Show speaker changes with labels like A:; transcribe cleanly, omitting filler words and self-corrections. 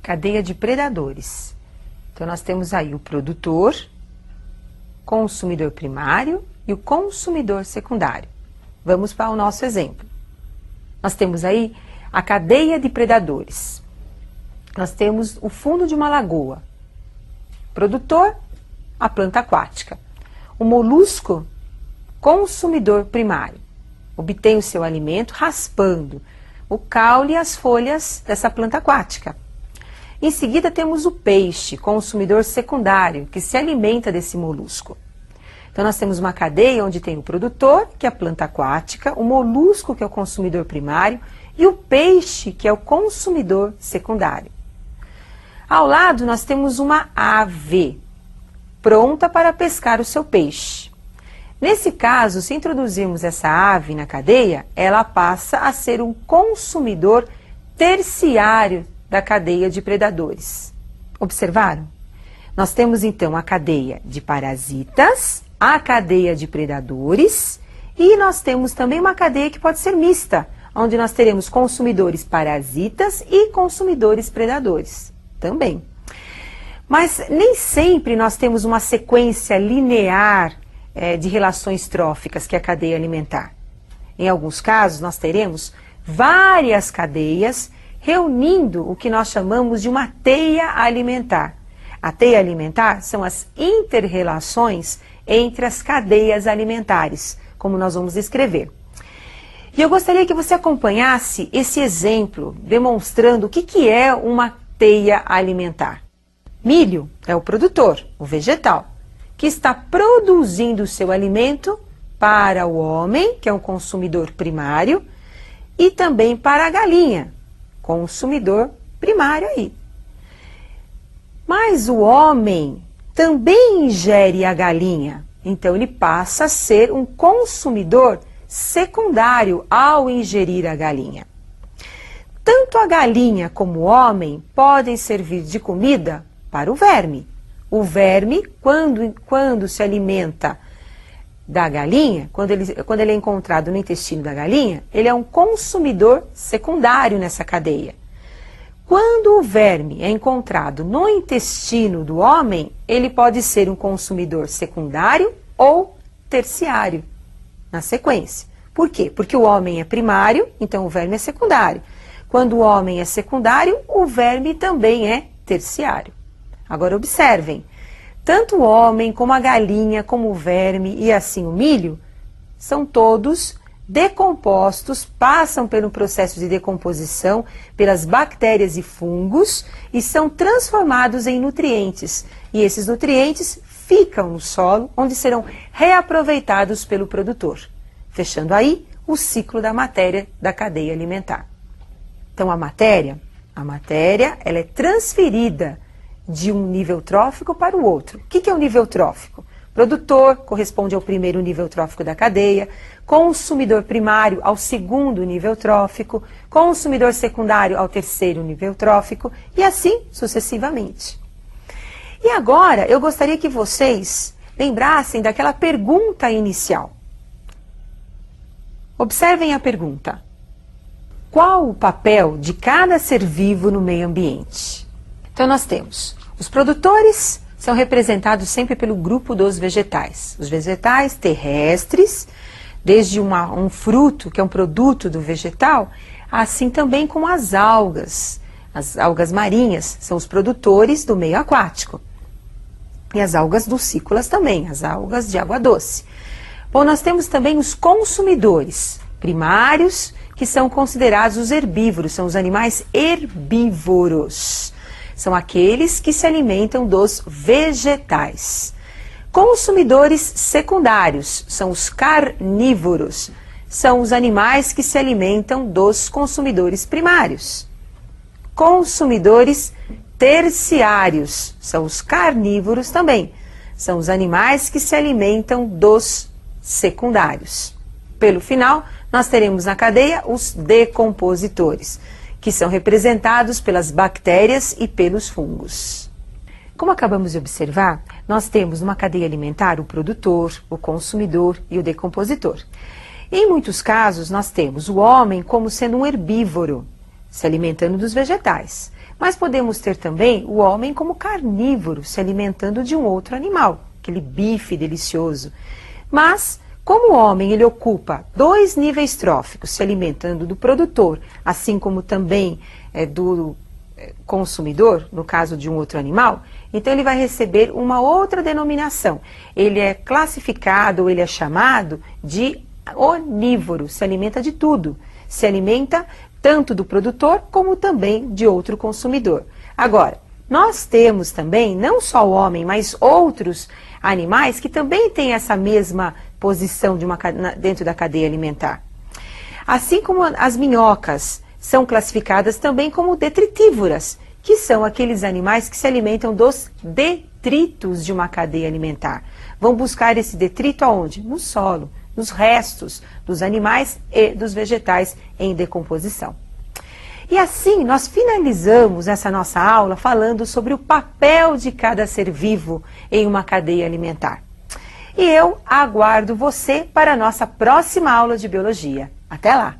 A: cadeia de predadores. Então, nós temos aí o produtor, consumidor primário e o consumidor secundário. Vamos para o nosso exemplo. Nós temos aí a cadeia de predadores. Nós temos o fundo de uma lagoa. Produtor, a planta aquática. O molusco, consumidor primário. Obtém o seu alimento raspando o caule e as folhas dessa planta aquática. Em seguida temos o peixe, consumidor secundário, que se alimenta desse molusco. Então nós temos uma cadeia onde tem o produtor, que é a planta aquática, o molusco, que é o consumidor primário, e o peixe, que é o consumidor secundário. Ao lado nós temos uma ave, pronta para pescar o seu peixe. Nesse caso, se introduzirmos essa ave na cadeia, ela passa a ser um consumidor terciário da cadeia de predadores. Observaram? Nós temos então a cadeia de parasitas, a cadeia de predadores e nós temos também uma cadeia que pode ser mista, onde nós teremos consumidores parasitas e consumidores predadores também. Mas nem sempre nós temos uma sequência linear de relações tróficas, que é a cadeia alimentar. Em alguns casos, nós teremos várias cadeias reunindo o que nós chamamos de uma teia alimentar. A teia alimentar são as inter-relações entre as cadeias alimentares, como nós vamos descrever. E eu gostaria que você acompanhasse esse exemplo, demonstrando o que é uma teia alimentar. Milho é o produtor, o vegetal, que está produzindo o seu alimento para o homem, que é um consumidor primário, e também para a galinha, consumidor primário aí. Mas o homem também ingere a galinha, então ele passa a ser um consumidor secundário ao ingerir a galinha. Tanto a galinha como o homem podem servir de comida para o verme. O verme, quando se alimenta da galinha, quando ele é encontrado no intestino da galinha, ele é um consumidor secundário nessa cadeia. Quando o verme é encontrado no intestino do homem, ele pode ser um consumidor secundário ou terciário, na sequência. Por quê? Porque o homem é primário, então o verme é secundário. Quando o homem é secundário, o verme também é terciário. Agora observem, tanto o homem como a galinha, como o verme e assim o milho, são todos decompostos, passam pelo processo de decomposição pelas bactérias e fungos e são transformados em nutrientes. E esses nutrientes ficam no solo, onde serão reaproveitados pelo produtor, fechando aí o ciclo da matéria da cadeia alimentar. Então a matéria ela é transferida de um nível trófico para o outro. O que é o nível trófico? Produtor corresponde ao primeiro nível trófico da cadeia, consumidor primário ao segundo nível trófico, consumidor secundário ao terceiro nível trófico e assim sucessivamente. E agora eu gostaria que vocês lembrassem daquela pergunta inicial. Observem a pergunta. Qual o papel de cada ser vivo no meio ambiente? Então nós temos os produtores, são representados sempre pelo grupo dos vegetais. Os vegetais terrestres, desde um fruto, que é um produto do vegetal, assim também como as algas. As algas marinhas são os produtores do meio aquático. E as algas dulcícolas também, as algas de água doce. Bom, nós temos também os consumidores primários, que são considerados os herbívoros, são os animais herbívoros. São aqueles que se alimentam dos vegetais. Consumidores secundários são os carnívoros. São os animais que se alimentam dos consumidores primários. Consumidores terciários são os carnívoros também. São os animais que se alimentam dos secundários. Pelo final, nós teremos na cadeia os decompositores, que são representados pelas bactérias e pelos fungos. Como acabamos de observar, nós temos numa cadeia alimentar o produtor, o consumidor e o decompositor. Em muitos casos, nós temos o homem como sendo um herbívoro. se alimentando dos vegetais. Mas podemos ter também o homem como carnívoro, se alimentando de um outro animal, aquele bife delicioso. Mas, como o homem ele ocupa 2 níveis tróficos, se alimentando do produtor, assim como também do consumidor, no caso de um outro animal, então ele vai receber uma outra denominação. Ele é classificado, ou ele é chamado de onívoro, se alimenta de tudo. Se alimenta tanto do produtor como também de outro consumidor. Agora, nós temos também, não só o homem, mas outros animais que também têm essa mesma posição dentro da cadeia alimentar. Assim como as minhocas são classificadas também como detritívoras, que são aqueles animais que se alimentam dos detritos de uma cadeia alimentar. Vão buscar esse detrito aonde? No solo, nos restos dos animais e dos vegetais em decomposição. E assim nós finalizamos essa nossa aula falando sobre o papel de cada ser vivo em uma cadeia alimentar. E eu aguardo você para a nossa próxima aula de biologia. Até lá!